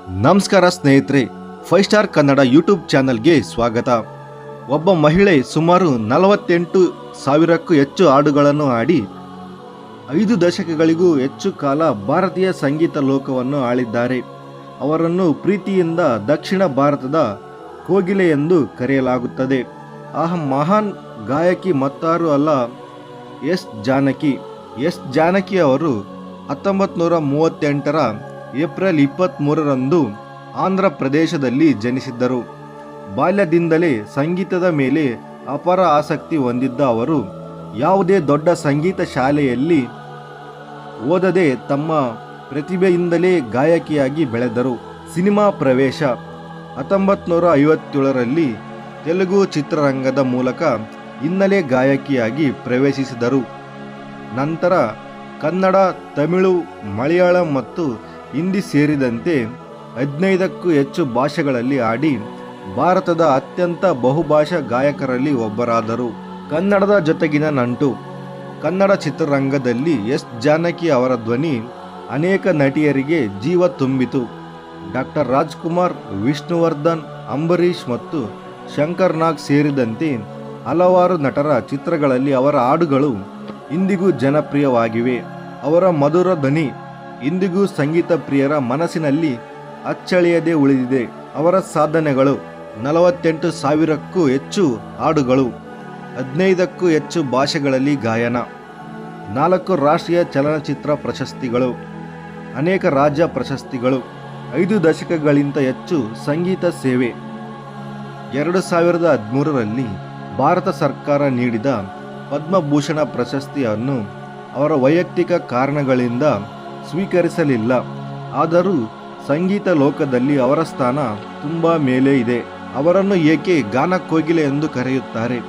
ನಮಸ್ಕಾರ ಸ್ನೇಹಿತರೆ, 5 star Kannada YouTube ಚಾನಲ್ಗೆ ಸ್ವಾಗತ. ಒಬ್ಬ ಮಹಿಳೆ ಸುಮಾರು 48,000ಕ್ಕೂ ಹೆಚ್ಚು ಹಾಡುಗಳನ್ನು ಹಾಡಿ 5 ದಶಕಗಳಿಗೂ ಹೆಚ್ಚು ಕಾಲ ಭಾರತೀಯ ಸಂಗೀತ ಲೋಕವನ್ನು ಆಳಿದ್ದಾರೆ. ಅವರನ್ನು ಪ್ರೀತಿಯಿಂದ ದಕ್ಷಿಣ ಭಾರತದ ಕೋಗಿಲೆ ಎಂದು ಕರೆಯಲಾಗುತ್ತದೆ. ಆ ಮಹಾನ್ ಗಾಯಕಿ ಮತ್ತಾರು ಅಲ್ಲ, ಎಸ್ ಜಾನಕಿ. ಎಸ್ ಜಾನಕಿ ಅವರು 1938ರ ಏಪ್ರಿಲ್ 23ರಂದು ಆಂಧ್ರ ಪ್ರದೇಶದಲ್ಲಿ ಜನಿಸಿದ್ದರು. ಬಾಲ್ಯದಿಂದಲೇ ಸಂಗೀತದ ಮೇಲೆ ಅಪಾರ ಆಸಕ್ತಿ ಹೊಂದಿದ್ದ ಅವರು ಯಾವುದೇ ದೊಡ್ಡ ಸಂಗೀತ ಶಾಲೆಯಲ್ಲಿ ಓದದೆ ತಮ್ಮ ಪ್ರತಿಭೆಯಿಂದಲೇ ಗಾಯಕಿಯಾಗಿ ಬೆಳೆದರು. ಸಿನಿಮಾ ಪ್ರವೇಶ 1957ರಲ್ಲಿ ತೆಲುಗು ಚಿತ್ರರಂಗದ ಮೂಲಕ ಹಿನ್ನೆಲೆ ಗಾಯಕಿಯಾಗಿ ಪ್ರವೇಶಿಸಿದರು. ನಂತರ ಕನ್ನಡ, ತಮಿಳು, ಮಲಯಾಳಂ ಮತ್ತು ಹಿಂದಿ ಸೇರಿದಂತೆ 15ಕ್ಕೂ ಹೆಚ್ಚು ಭಾಷೆಗಳಲ್ಲಿ ಹಾಡಿ ಭಾರತದ ಅತ್ಯಂತ ಬಹುಭಾಷಾ ಗಾಯಕರಲ್ಲಿ ಒಬ್ಬರಾದರು. ಕನ್ನಡದ ಜೊತೆಗಿನ ನಂಟು. ಕನ್ನಡ ಚಿತ್ರರಂಗದಲ್ಲಿ ಎಸ್ ಜಾನಕಿ ಅವರ ಧ್ವನಿ ಅನೇಕ ನಟಿಯರಿಗೆ ಜೀವ ತುಂಬಿತು. ಡಾಕ್ಟರ್ ರಾಜ್ಕುಮಾರ್, ವಿಷ್ಣುವರ್ಧನ್, ಅಂಬರೀಷ್ ಮತ್ತು ಶಂಕರ್ ನಾಗ್ ಸೇರಿದಂತೆ ಹಲವಾರು ನಟರ ಚಿತ್ರಗಳಲ್ಲಿ ಅವರ ಹಾಡುಗಳು ಇಂದಿಗೂ ಜನಪ್ರಿಯವಾಗಿವೆ. ಅವರ ಮಧುರ ಧ್ವನಿ ಇಂದಿಗೂ ಸಂಗೀತ ಪ್ರಿಯರ ಮನಸ್ಸಿನಲ್ಲಿ ಅಚ್ಚಳಿಯದೆ ಉಳಿದಿದೆ. ಅವರ ಸಾಧನೆಗಳು: 48,000ಕ್ಕೂ ಹೆಚ್ಚು ಹಾಡುಗಳು, 15ಕ್ಕೂ ಹೆಚ್ಚು ಭಾಷೆಗಳಲ್ಲಿ ಗಾಯನ, 4 ರಾಷ್ಟ್ರೀಯ ಚಲನಚಿತ್ರ ಪ್ರಶಸ್ತಿಗಳು, ಅನೇಕ ರಾಜ್ಯ ಪ್ರಶಸ್ತಿಗಳು, 5 ದಶಕಗಳಿಗಿಂತ ಹೆಚ್ಚು ಸಂಗೀತ ಸೇವೆ. 2013ರಲ್ಲಿ ಭಾರತ ಸರ್ಕಾರ ನೀಡಿದ ಪದ್ಮಭೂಷಣ ಪ್ರಶಸ್ತಿಯನ್ನು ಅವರ ವೈಯಕ್ತಿಕ ಕಾರಣಗಳಿಂದ ಸ್ವೀಕರಿಸಲಿಲ್ಲ. ಆದರೂ ಸಂಗೀತ ಲೋಕದಲ್ಲಿ ಅವರ ಸ್ಥಾನ ತುಂಬ ಮೇಲೆ ಇದೆ. ಅವರನ್ನು ಏಕೆ ಗಾನ ಕೋಗಿಲೆ ಎಂದು ಕರೆಯುತ್ತಾರೆ?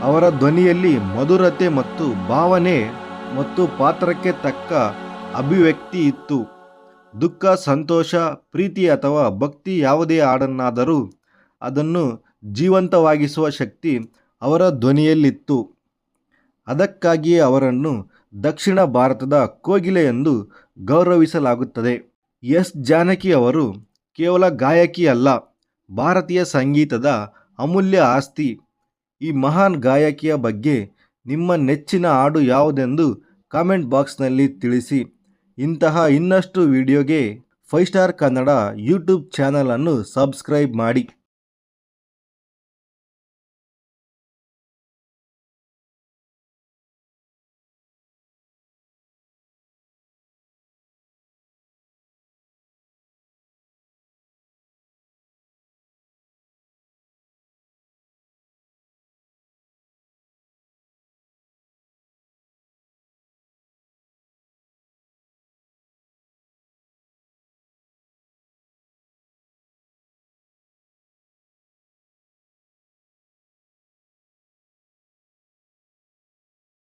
ಅವರ ಧ್ವನಿಯಲ್ಲಿ ಮಧುರತೆ ಮತ್ತು ಭಾವನೆ ಮತ್ತು ಪಾತ್ರಕ್ಕೆ ತಕ್ಕ ಅಭಿವ್ಯಕ್ತಿ ಇತ್ತು. ದುಃಖ, ಸಂತೋಷ, ಪ್ರೀತಿ ಅಥವಾ ಭಕ್ತಿ ಯಾವುದೇ ಹಾಡನ್ನಾದರೂ ಅದನ್ನು ಜೀವಂತವಾಗಿಸುವ ಶಕ್ತಿ ಅವರ ಧ್ವನಿಯಲ್ಲಿತ್ತು. ಅದಕ್ಕಾಗಿಯೇ ಅವರನ್ನು ದಕ್ಷಿಣ ಭಾರತದ ಕೋಗಿಲೆ ಎಂದು ಗೌರವಿಸಲಾಗುತ್ತದೆ. ಎಸ್ ಜಾನಕಿ ಅವರು ಕೇವಲ ಗಾಯಕಿ ಅಲ್ಲ, ಭಾರತೀಯ ಸಂಗೀತದ ಅಮೂಲ್ಯ ಆಸ್ತಿ. ಈ ಮಹಾನ್ ಗಾಯಕಿಯ ಬಗ್ಗೆ ನಿಮ್ಮ ನೆಚ್ಚಿನ ಹಾಡು ಯಾವುದೆಂದು ಕಾಮೆಂಟ್ ಬಾಕ್ಸ್ನಲ್ಲಿ ತಿಳಿಸಿ. ಇಂತಹ ಇನ್ನಷ್ಟು ವಿಡಿಯೋಗೆ 5 ಸ್ಟಾರ್ ಕನ್ನಡ ಯೂಟ್ಯೂಬ್ ಚಾನಲನ್ನು ಸಬ್ಸ್ಕ್ರೈಬ್ ಮಾಡಿ.